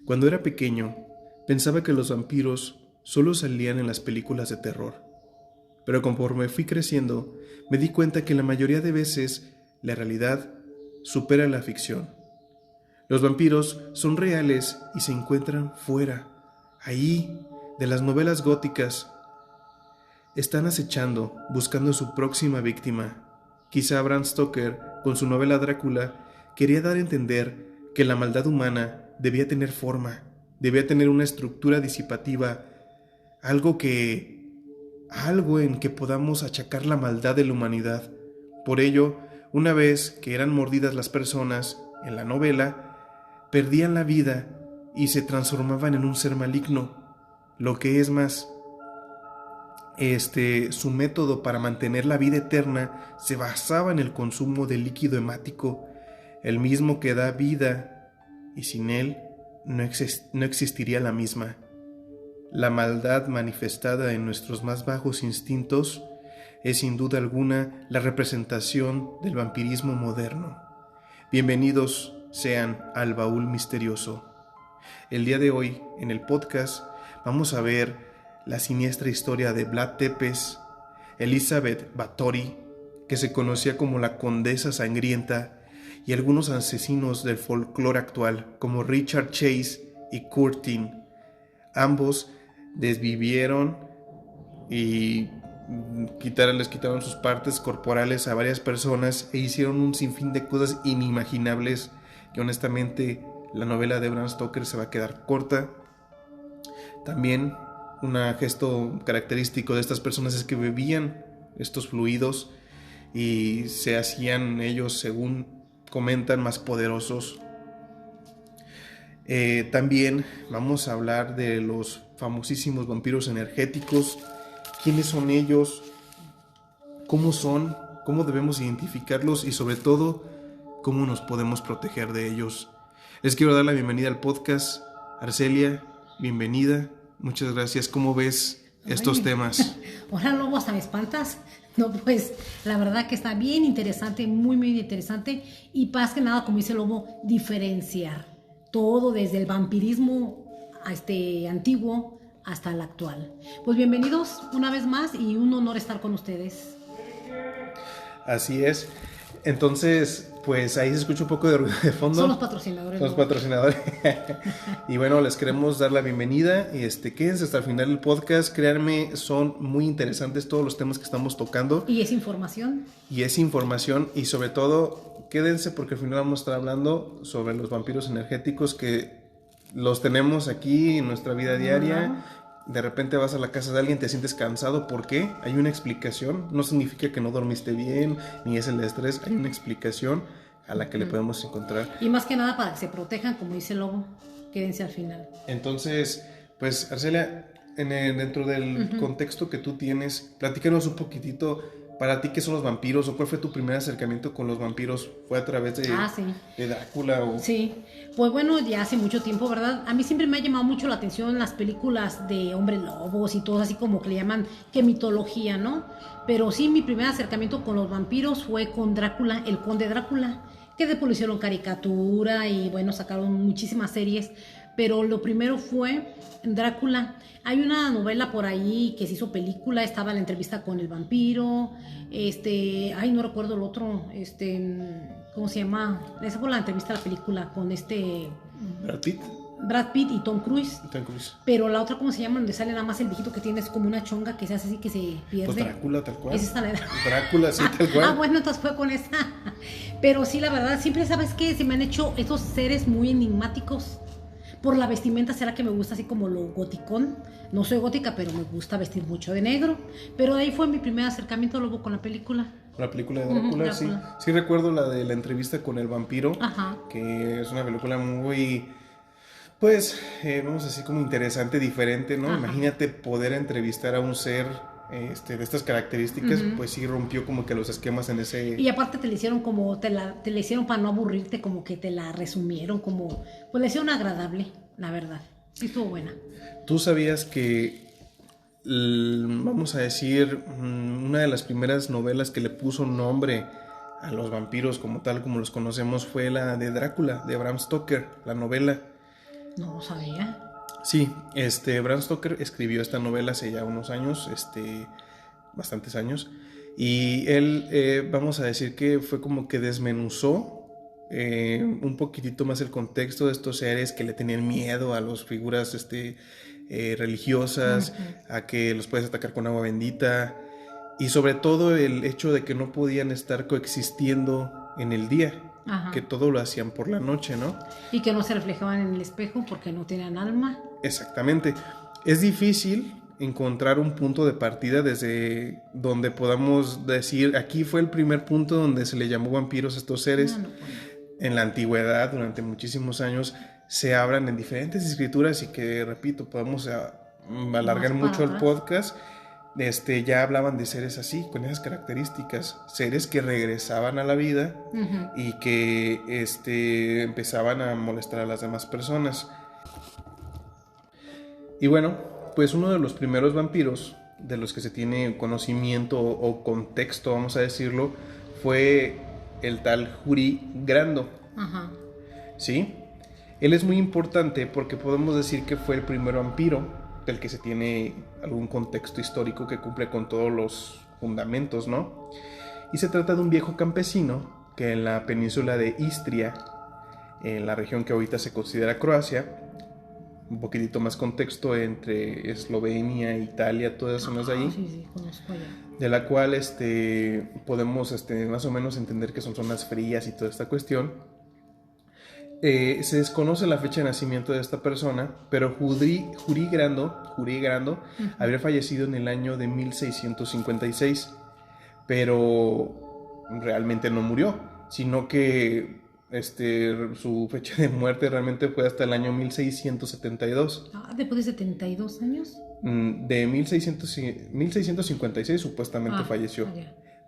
Cuando era pequeño, pensaba que los vampiros solo salían en las películas de terror. Pero conforme fui creciendo, me di cuenta que la mayoría de veces la realidad supera la ficción. Los vampiros son reales y se encuentran fuera, ahí, de las novelas góticas. Están acechando, buscando su próxima víctima. Quizá Bram Stoker, con su novela Drácula, quería dar a entender que la maldad humana debía tener forma, debía tener una estructura disipativa, algo en que podamos achacar la maldad de la humanidad. Por ello, una vez que eran mordidas las personas, en la novela, perdían la vida y se transformaban en un ser maligno. Lo que es más, su método para mantener la vida eterna se basaba en el consumo de líquido hemático, el mismo que da vida, y sin él no existiría la misma. La maldad manifestada en nuestros más bajos instintos es sin duda alguna la representación del vampirismo moderno. Bienvenidos sean al Baúl Misterioso. El día de hoy, en el podcast, vamos a ver la siniestra historia de Vlad Tepes, Elizabeth Báthory, que se conocía como la Condesa Sangrienta, y algunos asesinos del folclore actual, como Richard Chase y Curtin. Ambos desvivieron y les quitaron sus partes corporales a varias personas e hicieron un sinfín de cosas inimaginables que honestamente la novela de Bram Stoker se va a quedar corta. También un gesto característico de estas personas es que bebían estos fluidos y se hacían ellos, según comentan, más poderosos. También vamos a hablar de los famosísimos vampiros energéticos. ¿Quiénes son ellos? ¿Cómo son? ¿Cómo debemos identificarlos? Y sobre todo, ¿cómo nos podemos proteger de ellos? Les quiero dar la bienvenida al podcast. Arcelia, bienvenida. Muchas gracias. ¿Cómo ves estos temas? Hola, Lobo, hasta me espantas. No, pues la verdad que está bien interesante, muy, muy interesante. Y más que nada, como dice Lobo, diferenciar todo desde el vampirismo antiguo hasta el actual. Pues bienvenidos una vez más y un honor estar con ustedes. Así es. Entonces, pues ahí se escucha un poco de ruido de fondo. Son los patrocinadores. Son los patrocinadores. Y bueno, les queremos dar la bienvenida. Y quédense hasta el final del podcast. Créanme, son muy interesantes todos los temas que estamos tocando. Y es información. Y sobre todo, quédense porque al final vamos a estar hablando sobre los vampiros energéticos que los tenemos aquí en nuestra vida diaria. De repente vas a la casa de alguien, te sientes cansado. ¿Por qué? Hay una explicación. No significa que no dormiste bien, ni es el estrés. Hay una explicación a la que le podemos encontrar. Y más que nada para que se protejan, como dice el Lobo, quédense al final. Entonces, pues, Arcelia, dentro del contexto que tú tienes, platícanos un poquitito. Para ti, ¿qué son los vampiros? ¿O cuál fue tu primer acercamiento con los vampiros? ¿Fue a través de Drácula? Sí, pues bueno, ya hace mucho tiempo, ¿verdad? A mí siempre me ha llamado mucho la atención las películas de hombres lobos y todo así como que le llaman que mitología, ¿no? Pero sí, mi primer acercamiento con los vampiros fue con Drácula, el Conde Drácula, que después lo hicieron caricatura y bueno, sacaron muchísimas series. Pero lo primero fue Drácula. Hay una novela por ahí que se hizo película, estaba la entrevista con el vampiro, no recuerdo el otro, ¿cómo se llama? Esa fue la entrevista a la película con Brad Pitt y Tom Cruise. Pero la otra, ¿cómo se llama? Donde sale nada más el viejito que tiene como una chonga que se hace así que se pierde. Pues Drácula, tal cual. Esa está la Drácula, sí, tal cual. Bueno, entonces fue con esa. Pero sí, la verdad, siempre sabes que se me han hecho estos seres muy enigmáticos. Por la vestimenta, será que me gusta así como lo goticón. No soy gótica, pero me gusta vestir mucho de negro. Pero ahí fue mi primer acercamiento luego con la película. La película de Drácula, Drácula. Sí recuerdo la de la entrevista con el vampiro. Ajá. Que es una película muy, pues, vamos a decir como interesante, diferente, ¿no? Ajá. Imagínate poder entrevistar a un ser de estas características, pues sí rompió como que los esquemas en ese... Y aparte te le hicieron como, te la hicieron para no aburrirte, como que te la resumieron, como, pues le hicieron agradable, la verdad. Sí estuvo buena. ¿Tú sabías que, vamos a decir, una de las primeras novelas que le puso nombre a los vampiros como tal, como los conocemos, fue la de Drácula, de Bram Stoker, la novela? No sabía. Sí, Bram Stoker escribió esta novela hace ya unos años, bastantes años, y él, vamos a decir que fue como que desmenuzó un poquitito más el contexto de estos seres que le tenían miedo a las figuras religiosas, a que los puedes atacar con agua bendita, y sobre todo el hecho de que no podían estar coexistiendo en el día. Ajá. Que todo lo hacían por la noche, ¿no? Y que no se reflejaban en el espejo porque no tenían alma. Exactamente. Es difícil encontrar un punto de partida desde donde podamos decir, aquí fue el primer punto donde se le llamó vampiros a estos seres. No. En la antigüedad, durante muchísimos años, se hablan en diferentes escrituras y que, repito, podemos alargar mucho el podcast. Ya hablaban de seres así, con esas características, seres que regresaban a la vida y que empezaban a molestar a las demás personas. Y bueno, pues uno de los primeros vampiros de los que se tiene conocimiento o contexto, vamos a decirlo, fue el tal Juri Grando. Ajá. ¿Sí? Él es muy importante porque podemos decir que fue el primer vampiro del que se tiene algún contexto histórico que cumple con todos los fundamentos, ¿no? Y se trata de un viejo campesino que en la península de Istria, en la región que ahorita se considera Croacia, un poquitito más contexto entre Eslovenia, Italia, todas esas zonas de ahí, sí, conozco allá. De la cual podemos más o menos entender que son zonas frías y toda esta cuestión. Se desconoce la fecha de nacimiento de esta persona, pero Juri Grando habría fallecido en el año de 1656, pero realmente no murió, sino que su fecha de muerte realmente fue hasta el año 1672. ¿Después de 72 años? De 1656 supuestamente falleció,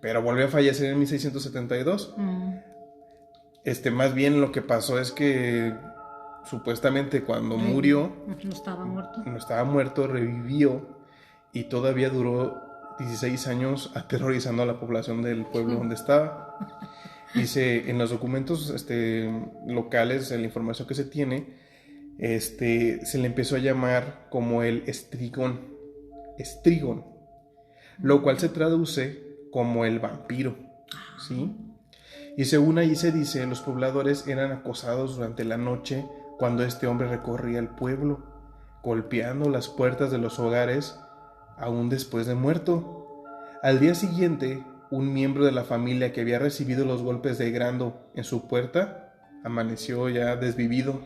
pero volvió a fallecer en 1672. Más bien lo que pasó es que supuestamente cuando murió no estaba muerto, revivió y todavía duró 16 años aterrorizando a la población del pueblo donde estaba. Dice, en los documentos locales, en la información que se tiene, se le empezó a llamar como el Estrigón, lo cual se traduce como el vampiro, ¿sí? Y según ahí se dice, los pobladores eran acosados durante la noche cuando este hombre recorría el pueblo, golpeando las puertas de los hogares aún después de muerto. Al día siguiente, un miembro de la familia que había recibido los golpes de Grando en su puerta amaneció ya desvivido.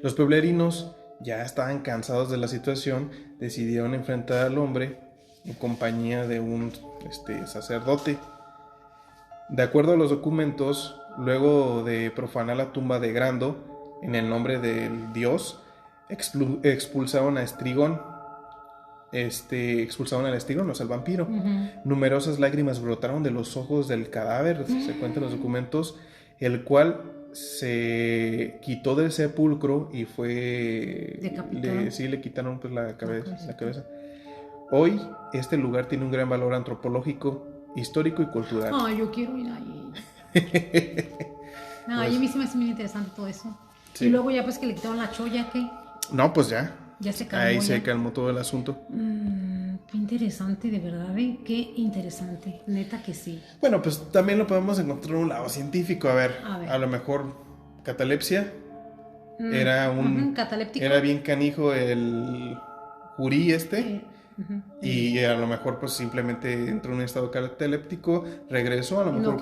Los pueblerinos ya estaban cansados de la situación, decidieron enfrentar al hombre en compañía de un sacerdote. De acuerdo a los documentos, luego de profanar la tumba de Grando en el nombre del dios, expulsaron a Estrigón. Expulsaron al Estrigón, o sea, al vampiro. Numerosas lágrimas brotaron de los ojos del cadáver, se cuentan en los documentos, el cual se quitó del sepulcro y fue... le quitaron pues la cabeza. Hoy este lugar tiene un gran valor antropológico, histórico y cultural. Yo quiero ir ahí. A mí sí me hace muy interesante todo eso. Sí. Y luego ya pues que le quitaron la cholla, ¿qué? No, pues ya se calmó. Ahí se calmó todo el asunto. Qué interesante, de verdad, Qué interesante, neta que sí. Bueno, pues también lo podemos encontrar en un lado científico. A ver. A lo mejor catalepsia era un... cataléptico. Era bien canijo el Juri y a lo mejor pues simplemente entró en un estado cataléptico, regresó, a lo mejor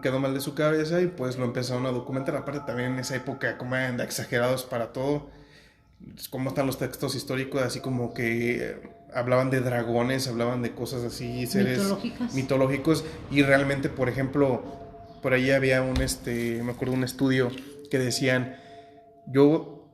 quedó mal de su cabeza y pues lo empezaron a documentar. Aparte también en esa época como eran exagerados para todo, como están los textos históricos, así como que hablaban de dragones, hablaban de cosas así, seres mitológicos, y realmente, por ejemplo, por ahí había me acuerdo un estudio que decían, yo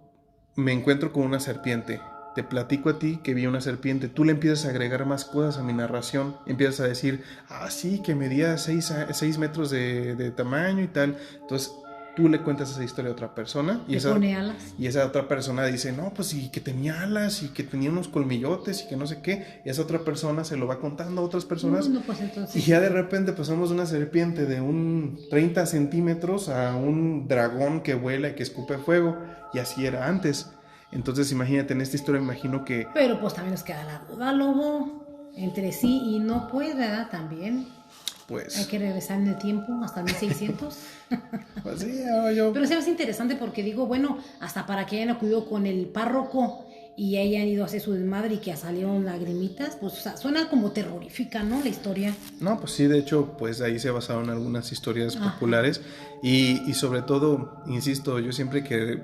me encuentro con una serpiente, te platico a ti que vi una serpiente, tú le empiezas a agregar más cosas a mi narración, empiezas a decir, sí, que medía 6 metros de tamaño y tal. Entonces tú le cuentas esa historia a otra persona y pone alas. Y esa otra persona dice, no, pues sí, que tenía alas y que tenía unos colmillotes y que no sé qué. Y esa otra persona se lo va contando a otras personas. No, pues entonces... Y ya de repente pasamos de una serpiente de un 30 centímetros a un dragón que vuela y que escupe fuego. Y así era antes. Entonces imagínate, en esta historia me imagino que... Pero pues también nos queda la duda, Lobo, entre sí y no puede, ¿verdad? También. Pues... Hay que regresar en el tiempo hasta 1600. Pues sí, yo... Pero se me hace interesante porque digo, bueno, hasta para que hayan acudido con el párroco y hayan ido a hacer su desmadre y que salieron lagrimitas, pues o sea, suena como terrorífica, ¿no? La historia. No, pues sí, de hecho, pues ahí se basaron algunas historias populares y sobre todo, insisto, yo siempre que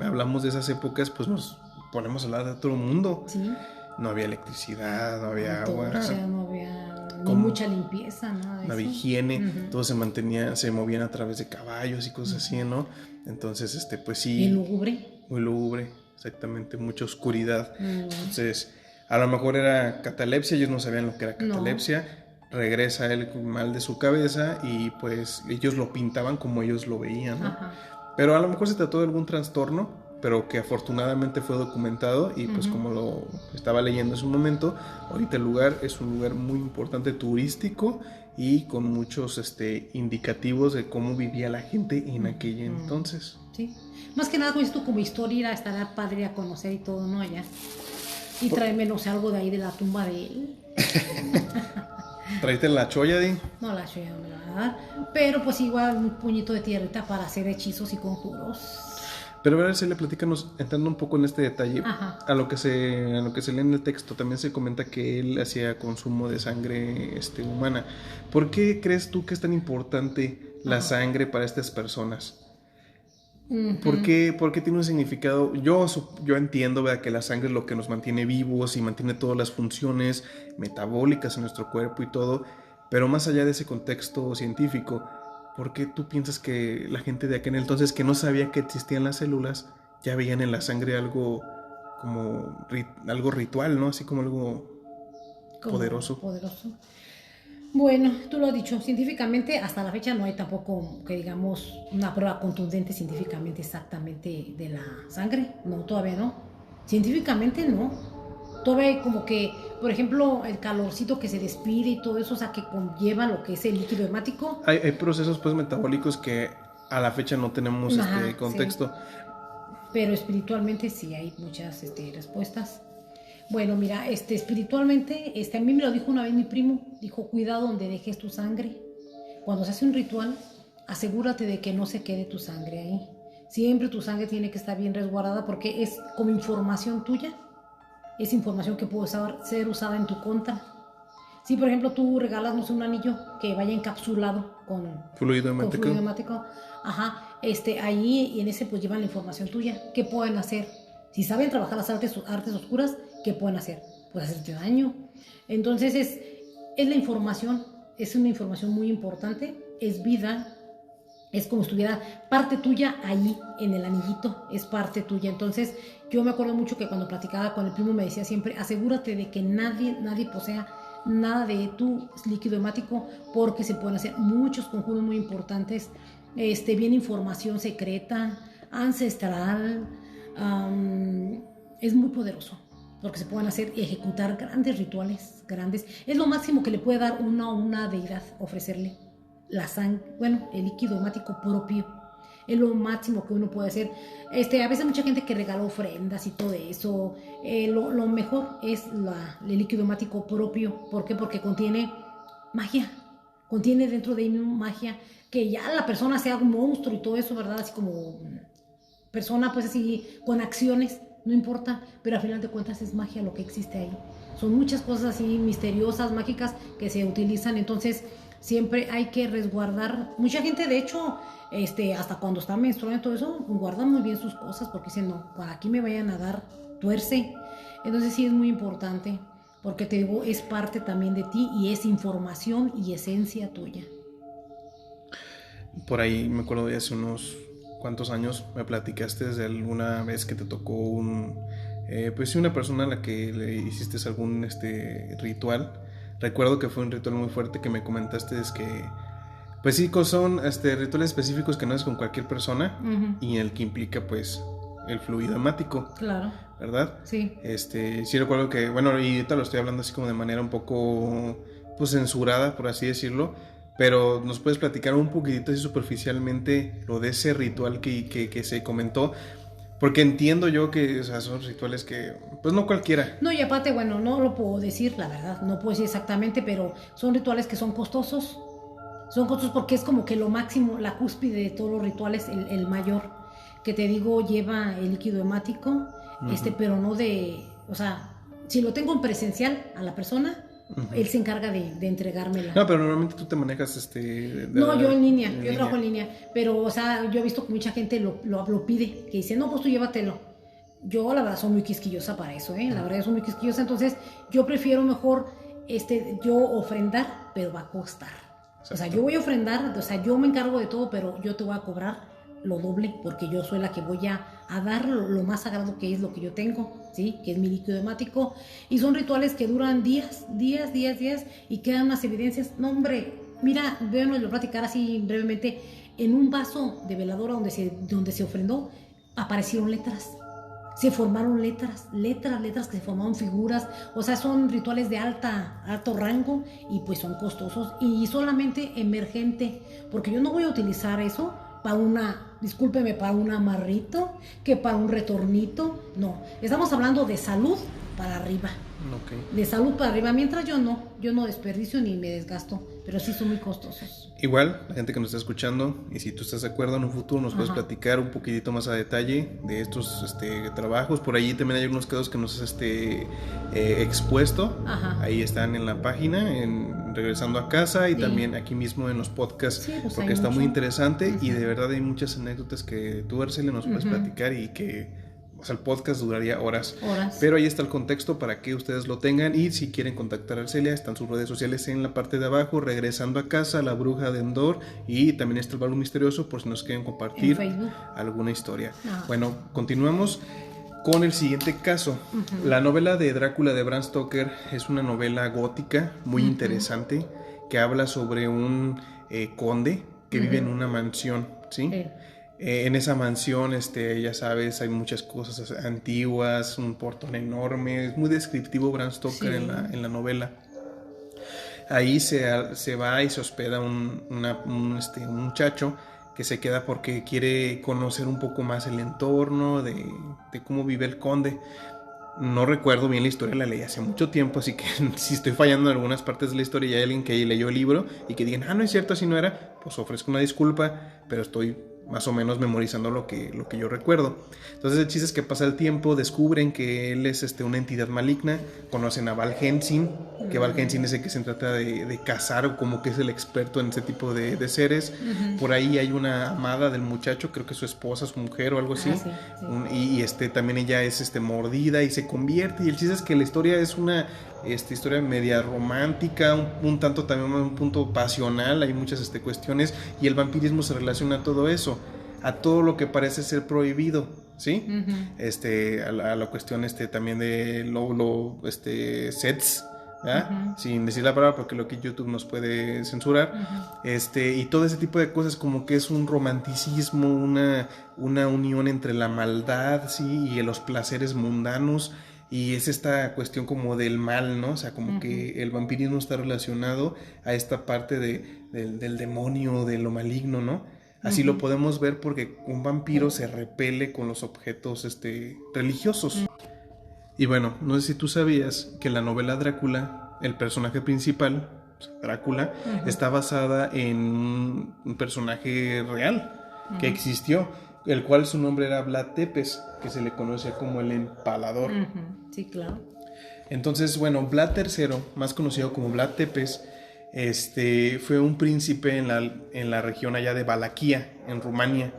hablamos de esas épocas, pues nos ponemos a hablar de todo el mundo. Sí. No había electricidad, no había agua. O sea, no había ni mucha limpieza, nada de no había eso. higiene, todo se movían a través de caballos y cosas así, ¿no? Entonces, pues sí. Y lúgubre. Muy lúgubre, exactamente, mucha oscuridad. Entonces, a lo mejor era catalepsia, ellos no sabían lo que era catalepsia. No. Regresa él con mal de su cabeza y pues ellos lo pintaban como ellos lo veían, ¿no? Ajá. Pero a lo mejor se trató de algún trastorno, pero que afortunadamente fue documentado y pues como lo estaba leyendo en su momento, ahorita el lugar es un lugar muy importante turístico y con muchos indicativos de cómo vivía la gente en aquel entonces. Sí, más que nada con esto como historia, estará padre a conocer y todo, ¿no? Allá. Y tráeme, no sé, algo de ahí de la tumba de él. ¿Traíste la choya, Di? No, la choya no me la va a dar. Pero pues igual un puñito de tierrita para hacer hechizos y conjuros. Pero a ver, si le platícanos, entrando un poco en este detalle, a lo que se lee en el texto, también se comenta que él hacía consumo de sangre humana. ¿Por qué crees tú que es tan importante la sangre para estas personas? ¿Por qué tiene un significado? Yo entiendo, ¿verdad?, que la sangre es lo que nos mantiene vivos y mantiene todas las funciones metabólicas en nuestro cuerpo y todo, pero más allá de ese contexto científico, ¿por qué tú piensas que la gente de aquel entonces que no sabía que existían las células ya veían en la sangre algo como algo ritual, ¿no? Así como algo poderoso. Bueno, tú lo has dicho, científicamente hasta la fecha no hay tampoco, que digamos, una prueba contundente científicamente exactamente de la sangre. No, todavía no. Científicamente no. Todavía hay como que, por ejemplo, el calorcito que se despide y todo eso, o sea, que conlleva lo que es el líquido hemático. Hay procesos pues metabólicos que a la fecha no tenemos contexto. Sí. Pero espiritualmente sí hay muchas respuestas. Bueno, mira, espiritualmente, a mí me lo dijo una vez mi primo, dijo, cuidado donde dejes tu sangre. Cuando se hace un ritual, asegúrate de que no se quede tu sangre ahí. Siempre tu sangre tiene que estar bien resguardada porque es como información tuya, es información que puede ser usada en tu contra. Si, por ejemplo, tú regalas, no sé, un anillo que vaya encapsulado con fluido hemático. Ahí y en ese pues llevan la información tuya. ¿Qué pueden hacer? Si saben trabajar las artes oscuras, ¿qué pueden hacer? Puede hacerte daño. Entonces es la información, es una información muy importante, es vida, es como si estuviera parte tuya ahí en el anillito, es parte tuya. Entonces yo me acuerdo mucho que cuando platicaba con el primo me decía siempre, asegúrate de que nadie posea nada de tu líquido hemático porque se pueden hacer muchos conjuros muy importantes. Viene información secreta, ancestral, es muy poderoso porque se pueden hacer y ejecutar grandes rituales, grandes. Es lo máximo que le puede dar una deidad, ofrecerle la sangre, el líquido hemático propio. Es lo máximo que uno puede hacer. A veces mucha gente que regala ofrendas y todo eso. Lo mejor es el líquido hemático propio. ¿Por qué? Porque contiene magia. Contiene dentro de él magia. Que ya la persona sea un monstruo y todo eso, ¿verdad? Así como persona, pues así, con acciones, no importa. Pero al final de cuentas es magia lo que existe ahí. Son muchas cosas así misteriosas, mágicas, que se utilizan. Entonces siempre hay que resguardar. Mucha gente, de hecho, hasta cuando está menstruando y todo eso, guarda muy bien sus cosas porque dicen, no, para aquí me vayan a dar tuerce. Entonces sí es muy importante porque te digo, es parte también de ti y es información y esencia tuya. Por ahí me acuerdo de hace unos cuantos años me platicaste de alguna vez que te tocó una persona a la que le hiciste algún ritual. Recuerdo que fue un ritual muy fuerte que me comentaste, es que Pues sí, son rituales específicos que no es con cualquier persona y el que implica pues el fluido hemático. Claro. ¿Verdad? Sí. Sí recuerdo que, bueno, y ahorita lo estoy hablando así como de manera un poco pues censurada, por así decirlo, pero nos puedes platicar un poquitito así superficialmente lo de ese ritual que se comentó, porque entiendo yo que, o sea, son rituales que pues no cualquiera. No, y aparte, bueno, no lo puedo decir, la verdad, no puedo decir exactamente, pero son rituales que son costosos. Son costosos porque es como que lo máximo, la cúspide de todos los rituales, el mayor, que te digo, lleva el líquido hemático, pero no de, o sea, si lo tengo en presencial a la persona, él se encarga de entregármela. No, pero normalmente tú te manejas No, yo en línea, yo trabajo en línea, pero, o sea, yo he visto que mucha gente lo pide, que dice, no, pues tú llévatelo. Yo, la verdad, soy muy quisquillosa para eso, la verdad, soy muy quisquillosa, entonces yo prefiero mejor, yo ofrendar, pero va a costar. O sea, yo voy a ofrendar, o sea, yo me encargo de todo, pero yo te voy a cobrar lo doble, porque yo soy la que voy a dar lo más sagrado que es lo que yo tengo, ¿sí? Que es mi líquido hemático. Y son rituales que duran días, y quedan unas evidencias. No, hombre, mira, véanos lo platicar así brevemente. En un vaso de veladora donde se ofrendó, aparecieron letras. Se formaron letras que se formaron figuras, o sea, son rituales de alto rango y pues son costosos y solamente emergente, porque yo no voy a utilizar eso para para un amarrito, que para un retornito, no, estamos hablando de salud para arriba. Okay. De salud para arriba, mientras yo no desperdicio ni me desgasto, pero sí son muy costosos. Igual, la gente que nos está escuchando, y si tú estás de acuerdo, en un futuro nos puedes platicar un poquitito más a detalle de estos trabajos. Por ahí también hay algunos casos que nos has expuesto. Ahí están en la página, en Regresando a Casa, y también aquí mismo en los podcasts, pues porque está muy interesante y de verdad hay muchas anécdotas que tú, Arcelia, nos puedes platicar y que... O sea, el podcast duraría horas. Pero ahí está el contexto para que ustedes lo tengan. Y si quieren contactar a Arcelia, están sus redes sociales en la parte de abajo. Regresando a Casa, La Bruja de Endor. Y también está el Baúl Misterioso, por si nos quieren compartir alguna historia. Bueno, continuamos con el siguiente caso. La novela de Drácula de Bram Stoker es una novela gótica muy interesante que habla sobre un conde que vive en una mansión, ¿sí? En esa mansión, ya sabes, hay muchas cosas antiguas, un portón enorme, es muy descriptivo Bram Stoker en la novela. Ahí se va y se hospeda un muchacho que se queda porque quiere conocer un poco más el entorno de cómo vive el conde. No recuerdo bien la historia, la leí hace mucho tiempo, así que si estoy fallando en algunas partes de la historia y hay alguien que leyó el libro y que digan, no es cierto, así no era, pues ofrezco una disculpa, pero estoy más o menos memorizando lo que yo recuerdo. Entonces el chiste es que pasa el tiempo, descubren que él es una entidad maligna, conocen a Val Helsing, que Val Helsing es el que se trata de cazar, o como que es el experto en ese tipo de seres. Por ahí hay una amada del muchacho, creo que su esposa, su mujer o algo así, y también ella es mordida y se convierte, y el chiste es que la historia es una historia media romántica, un tanto también un punto pasional, hay muchas cuestiones, y el vampirismo se relaciona a todo eso, a todo lo que parece ser prohibido, ¿sí? A la cuestión también de sets, sin decir la palabra porque lo que YouTube nos puede censurar, y todo ese tipo de cosas, como que es un romanticismo, una unión entre la maldad, sí, y los placeres mundanos. Y es esta cuestión como del mal, ¿no? O sea, como que el vampirismo está relacionado a esta parte del demonio, de lo maligno, ¿no? Así lo podemos ver porque un vampiro se repele con los objetos religiosos. Y bueno, no sé si tú sabías que la novela Drácula, el personaje principal, Drácula, está basada en un personaje real que existió, el cual su nombre era Vlad Tepes, que se le conocía como el Empalador. Sí, claro. Entonces, bueno, Vlad III, más conocido como Vlad Tepes, fue un príncipe en la región allá de Valaquia, en Rumania,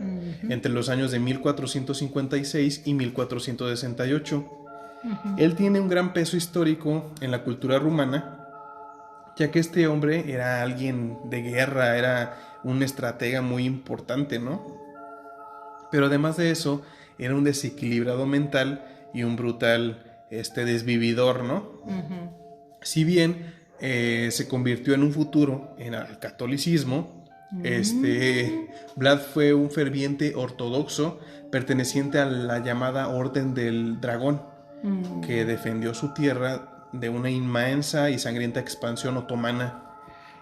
entre los años de 1456 y 1468. Él tiene un gran peso histórico en la cultura rumana, ya que este hombre era alguien de guerra, era un estratega muy importante, ¿no? Pero además de eso, era un desequilibrado mental y un brutal desvividor, ¿no? Si bien se convirtió en un futuro en el catolicismo, Vlad fue un ferviente ortodoxo perteneciente a la llamada Orden del Dragón, que defendió su tierra de una inmensa y sangrienta expansión otomana.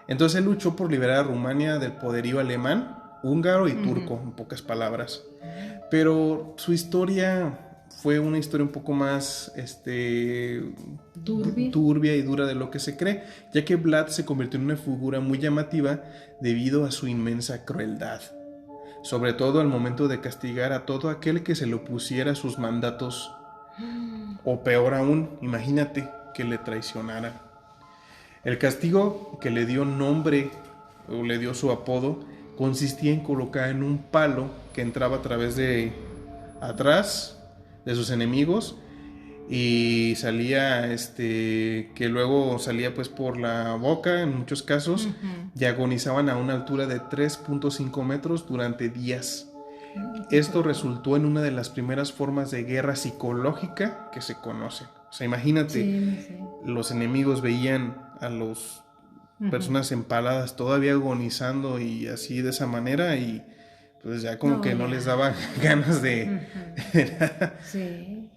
Entonces él luchó por liberar a Rumania del poderío alemán, húngaro y turco, en pocas palabras. Pero su historia fue una historia un poco más turbia y dura de lo que se cree, ya que Vlad se convirtió en una figura muy llamativa debido a su inmensa crueldad, sobre todo al momento de castigar a todo aquel que se le opusiera a sus mandatos, o peor aún, imagínate que le traicionara. El castigo que le dio nombre o le dio su apodo consistía en colocar en un palo que entraba a través de atrás de sus enemigos y salía que luego salía pues por la boca en muchos casos, y agonizaban a una altura de 3.5 metros durante días. Esto resultó en una de las primeras formas de guerra psicológica que se conocen. O sea, imagínate, los enemigos veían a las personas empaladas todavía agonizando y así de esa manera, y pues ya como que no les daba ganas de... Sí.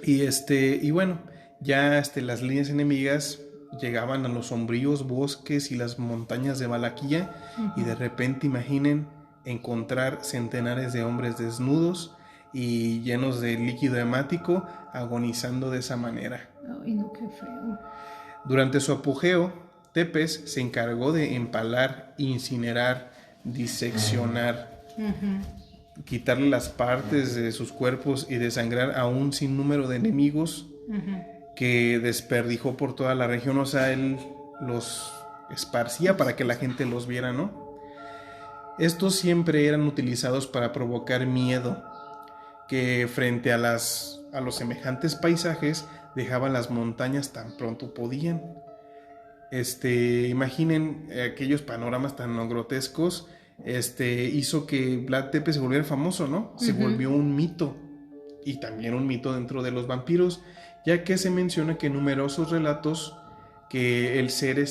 Y bueno, ya las líneas enemigas llegaban a los sombríos bosques y las montañas de Valaquia, y de repente imaginen encontrar centenares de hombres desnudos y llenos de líquido hemático agonizando de esa manera. Ay, no, qué feo. Durante su apogeo, Tepes se encargó de empalar, incinerar, diseccionar, quitarle las partes de sus cuerpos y desangrar a un sinnúmero de enemigos que desperdigó por toda la región. O sea, él los esparcía para que la gente los viera, ¿no? Estos siempre eran utilizados para provocar miedo, que frente a los semejantes paisajes dejaban las montañas tan pronto podían. Imaginen aquellos panoramas tan grotescos. Hizo que Vlad Tepes se volviera famoso, ¿no? Se volvió un mito, y también un mito dentro de los vampiros, ya que se menciona que en numerosos relatos que el ser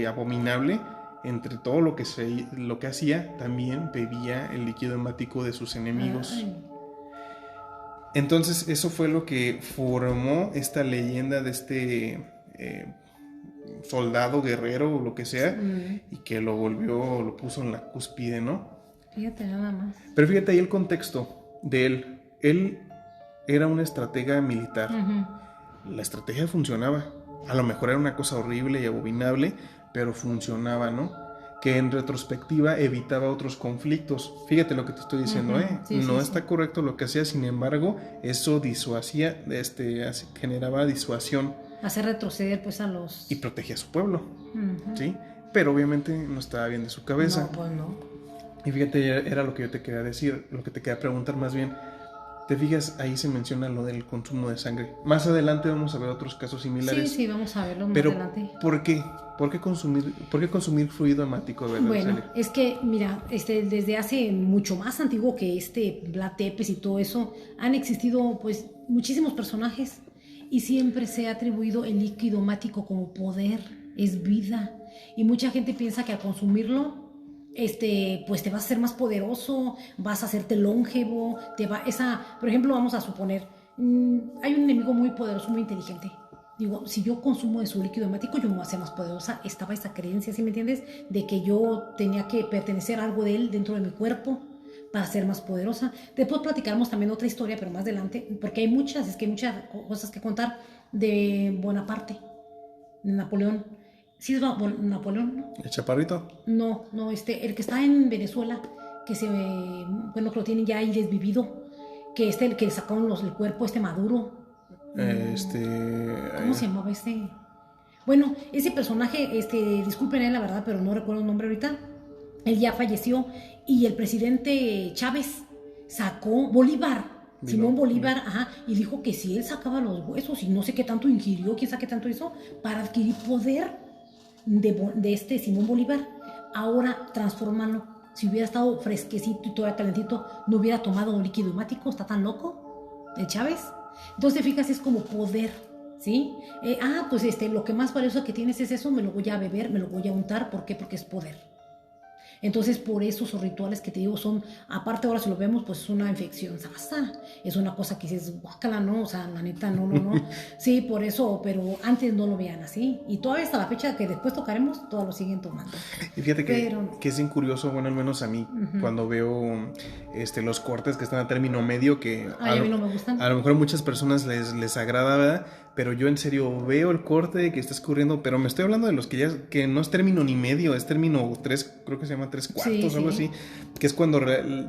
abominable, entre todo lo que hacía, también bebía el líquido hemático de sus enemigos. Entonces eso fue lo que formó esta leyenda de soldado, guerrero o lo que sea, y que lo puso en la cúspide, ¿no? Fíjate nada más. Pero fíjate ahí el contexto de él. Él era un estratega militar. La estrategia funcionaba. A lo mejor era una cosa horrible y abominable, pero funcionaba, ¿no? Que en retrospectiva evitaba otros conflictos. Fíjate lo que te estoy diciendo, no está correcto lo que hacía, sin embargo, eso disuasía, generaba disuasión. Hacer retroceder pues a los... Y protegía a su pueblo, ¿sí? Pero obviamente no estaba bien de su cabeza. No, pues no. Y fíjate, era lo que yo te quería decir, lo que te quería preguntar más bien. ¿Te fijas? Ahí se menciona lo del consumo de sangre. Más adelante vamos a ver otros casos similares. Sí, vamos a verlo más pero adelante. ¿por qué? ¿Por qué consumir fluido hemático, verdad? Bueno, Celia? es que, mira, desde hace mucho más antiguo que Vlad Tepes y todo eso, han existido pues muchísimos personajes, y siempre se ha atribuido el líquido hemático como poder, es vida, y mucha gente piensa que al consumirlo pues te vas a hacer más poderoso, vas a hacerte longevo, por ejemplo, vamos a suponer, hay un enemigo muy poderoso, muy inteligente. Digo, si yo consumo de su líquido hemático, yo me voy a hacer más poderosa. Estaba esa creencia, ¿sí me entiendes? De que yo tenía que pertenecer a algo de él dentro de mi cuerpo para ser más poderosa. Después platicaremos también otra historia, pero más adelante, porque hay muchas cosas que contar de Bonaparte, Napoleón. Sí, es Napoleón, ¿no? ¿El chaparrito? No, el que está en Venezuela, que que lo tienen ya ahí desvivido, que el que sacaron el cuerpo, Maduro. ¿Cómo se llamaba Bueno, ese personaje, disculpen la verdad, pero no recuerdo el nombre ahorita. Él ya falleció, y el presidente Chávez sacó Simón Bolívar, y dijo que si él sacaba los huesos y no sé qué tanto ingirió, quién sabe qué tanto hizo, para adquirir poder de Simón Bolívar, ahora transformarlo. Si hubiera estado fresquecito y todavía calentito, no hubiera tomado líquido hemático. ¿Está tan loco el Chávez? Entonces, te fijas, es como poder, ¿sí? Pues lo que más valioso que tienes es eso, me lo voy a beber, me lo voy a untar. ¿Por qué? Porque es poder. Entonces, por eso esos rituales que te digo son, aparte ahora si lo vemos, pues es una infección sasa, es una cosa que dices, guácala, no, o sea, la neta, no, no, no. Sí, por eso, pero antes no lo veían así. Y todavía hasta la fecha que después tocaremos, todos lo siguen tomando. Y fíjate Pero, que es bien curioso, bueno, al menos a mí, cuando veo los cortes que están a término medio, que a mí no me gustan. a lo mejor a muchas personas les agrada, ¿verdad? Pero yo en serio veo el corte que está escurriendo, pero me estoy hablando de los que ya, que no es término ni medio, es término 3, creo que se llama 3/4, algo así, que es cuando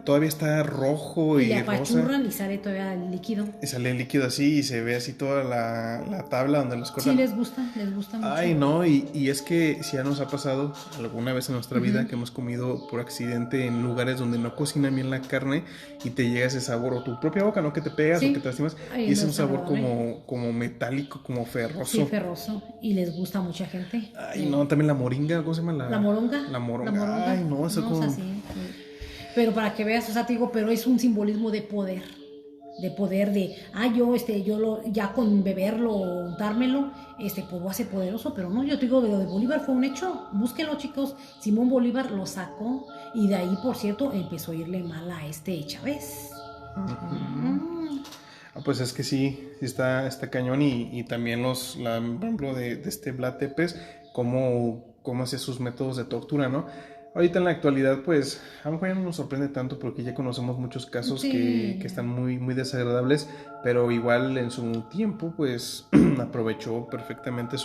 todavía está rojo y y le rosa. apachurran y sale todavía el líquido. Y sale el líquido así y se ve así toda la tabla donde los cortan. Sí, les gusta mucho. Ay, no, y es que si ya nos ha pasado alguna vez en nuestra vida que hemos comido por accidente en lugares donde no cocinan bien la carne y te llega ese sabor, o tu propia boca, ¿no? Que te pegas o que te lastimas, y es un sabor como metálico, como ferroso. Sí, ferroso, y les gusta a mucha gente. Ay, no, también la moringa, ¿cómo se llama? La moronga. La moronga. Ay, no, eso no, como... o sea, sí. Pero para que veas, o sea, te digo, pero es un simbolismo de poder. De poder, ya con beberlo o untármelo, pues voy a ser poderoso, pero no, yo te digo, lo de Bolívar fue un hecho, búsquenlo, chicos. Simón Bolívar lo sacó, y de ahí, por cierto, empezó a irle mal a Chávez. Pues es que sí está cañón, y también por ejemplo, de Vlad Tepes, cómo hace sus métodos de tortura, ¿no? Ahorita en la actualidad, pues, a lo mejor ya no nos sorprende tanto porque ya conocemos muchos casos que están muy, muy desagradables, pero igual en su tiempo, pues, aprovechó perfectamente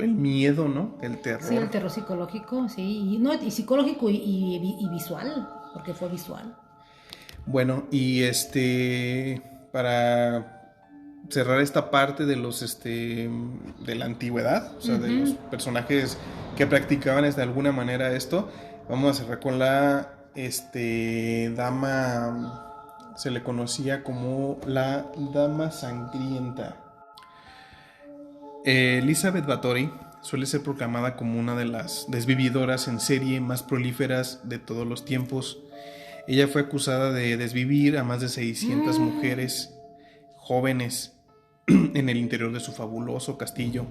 el miedo, ¿no? El terror. Sí, el terror psicológico, sí, y psicológico y visual, porque fue visual. Bueno, y para cerrar esta parte de de la antigüedad, o sea, de los personajes que practicaban de alguna manera esto, vamos a cerrar con la dama, se le conocía como la dama sangrienta. Elizabeth Báthory suele ser proclamada como una de las desvividoras en serie más prolíferas de todos los tiempos. Ella fue acusada de desvivir a más de 600 mujeres jóvenes en el interior de su fabuloso castillo.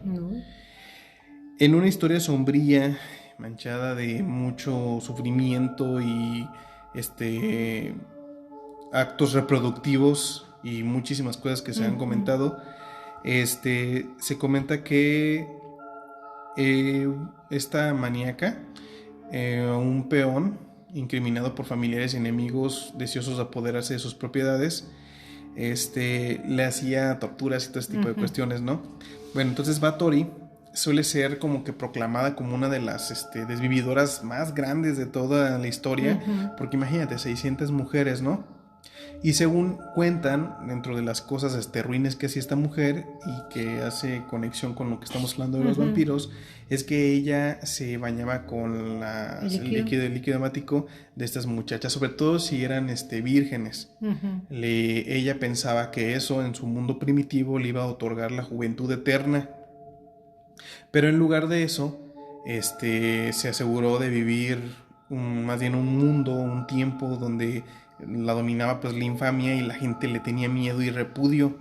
En una historia sombría, manchada de mucho sufrimiento y actos reproductivos y muchísimas cosas que se han comentado, se comenta que esta maníaca, un peón incriminado por familiares y enemigos deseosos de apoderarse de sus propiedades, le hacía torturas y todo ese tipo de cuestiones, ¿no? Bueno, entonces Báthory suele ser como que proclamada como una de las desvividoras más grandes de toda la historia, porque imagínate, 600 mujeres, ¿no? Y según cuentan, dentro de las cosas ruines que hacía esta mujer y que hace conexión con lo que estamos hablando de los vampiros, es que ella se bañaba con el líquido hemático de estas muchachas, sobre todo si eran vírgenes. Ella pensaba que eso en su mundo primitivo le iba a otorgar la juventud eterna. Pero en lugar de eso, se aseguró de vivir más bien un mundo, un tiempo donde la dominaba pues la infamia y la gente le tenía miedo y repudio.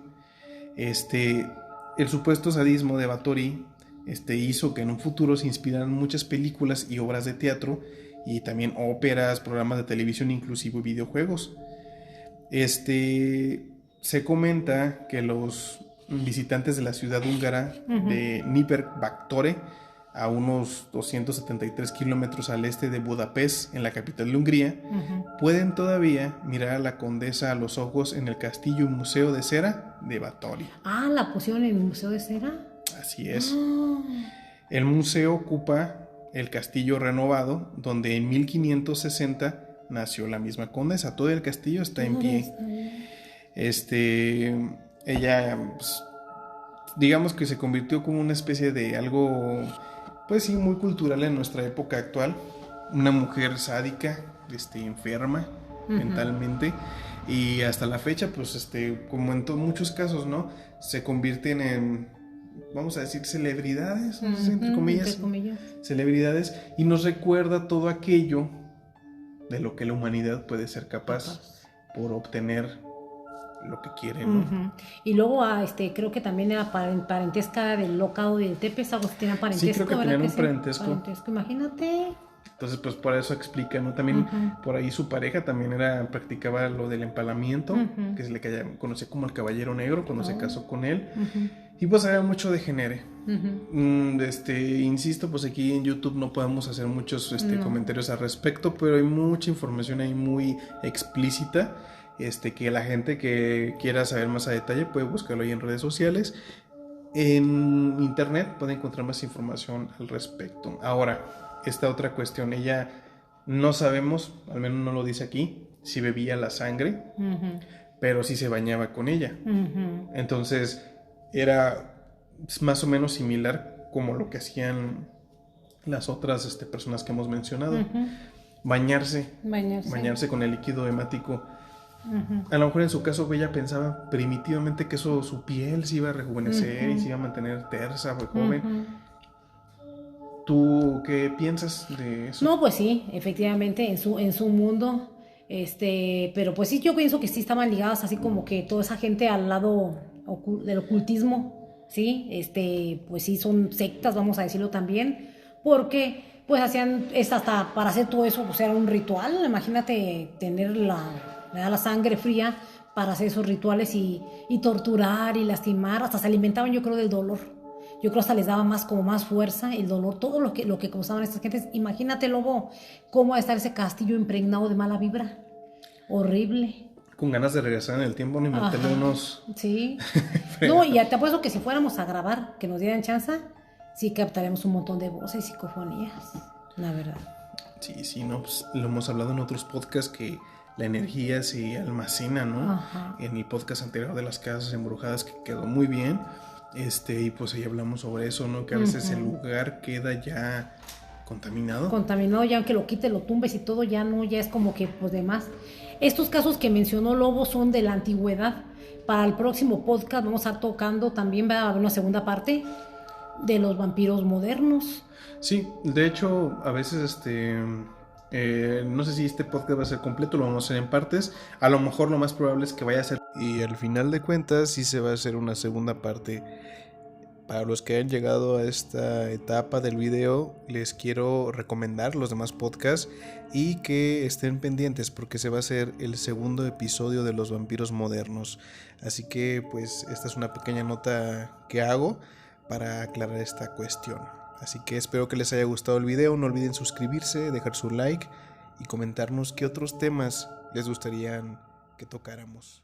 El supuesto sadismo de Báthory hizo que en un futuro se inspiraran muchas películas y obras de teatro, y también óperas, programas de televisión, inclusive videojuegos. Se comenta que los visitantes de la ciudad húngara de Nyírbátor, a unos 273 kilómetros al este de Budapest, en la capital de Hungría, pueden todavía mirar a la condesa a los ojos en el castillo y museo de cera de Báthory. Ah, ¿la pusieron en el museo de cera? Así es. El museo ocupa el castillo renovado, donde en 1560 nació la misma condesa. Todo el castillo está en pie. Ella, pues, digamos que se convirtió como una especie de algo, pues sí, muy cultural en nuestra época actual. Una mujer sádica, enferma mentalmente, y hasta la fecha, pues, como en muchos casos, ¿no? Se convierten en, vamos a decir, celebridades, entre comillas, celebridades, y nos recuerda todo aquello de lo que la humanidad puede ser capaz por obtener lo que quiere, ¿no? Y luego creo que también era parentesca del Locado del Tepes, algo así, tenía parentesco. Sí, creo que tenían un parentesco. Imagínate. Entonces, pues por eso explica, ¿no? También por ahí su pareja también practicaba lo del empalamiento, que se le conocía como el caballero negro cuando se casó con él. Y pues había mucho degenere. Insisto, pues aquí en YouTube no podemos hacer muchos comentarios al respecto, pero hay mucha información ahí muy explícita, que la gente que quiera saber más a detalle puede buscarlo ahí en redes sociales. En internet puede encontrar más información al respecto. Ahora, esta otra cuestión, ella no sabemos, al menos no lo dice aquí, si bebía la sangre, pero sí se bañaba con ella. Entonces era más o menos similar como lo que hacían las otras personas que hemos mencionado. Bañarse con el líquido hemático. A lo mejor en su caso ella pensaba primitivamente que eso, su piel se iba a rejuvenecer y se iba a mantener tersa o joven. ¿Tú qué piensas de eso? No, pues sí, efectivamente, en su mundo, pero pues sí, yo pienso que sí estaban ligadas así como que toda esa gente al lado del ocultismo, ¿sí? Pues sí, son sectas, vamos a decirlo también, porque pues hacían, hasta para hacer todo eso, pues era un ritual, imagínate tener la sangre fría para hacer esos rituales y torturar y lastimar, hasta se alimentaban yo creo del dolor. Yo creo hasta les daba más fuerza, el dolor, todo lo que causaban estas gentes. Imagínate, Lobo, cómo va a estar ese castillo impregnado de mala vibra. Horrible. Con ganas de regresar en el tiempo, ni meterle unos... Sí. No, y te apuesto que si fuéramos a grabar, que nos dieran chance, sí captaríamos un montón de voces y psicofonías, la verdad. Sí, no, pues lo hemos hablado en otros podcasts que la energía se almacena, ¿no? En el podcast anterior de las casas embrujadas, que quedó muy bien. Y pues ahí hablamos sobre eso, ¿no? Que a veces el lugar queda ya contaminado. Contaminado, ya aunque lo quites, lo tumbes y todo, ya no, ya es como que pues demás. Estos casos que mencionó Lobo son de la antigüedad. Para el próximo podcast vamos a estar tocando también, va a haber una segunda parte de los vampiros modernos. Sí, de hecho, a veces no sé si este podcast va a ser completo, lo vamos a hacer en partes. A lo mejor lo más probable es que vaya a ser. Y al final de cuentas sí se va a hacer una segunda parte. Para los que han llegado a esta etapa del video, les quiero recomendar los demás podcasts y que estén pendientes porque se va a hacer el segundo episodio de los vampiros modernos. Así que pues esta es una pequeña nota que hago para aclarar esta cuestión. Así que espero que les haya gustado el video, no olviden suscribirse, dejar su like y comentarnos qué otros temas les gustaría que tocáramos.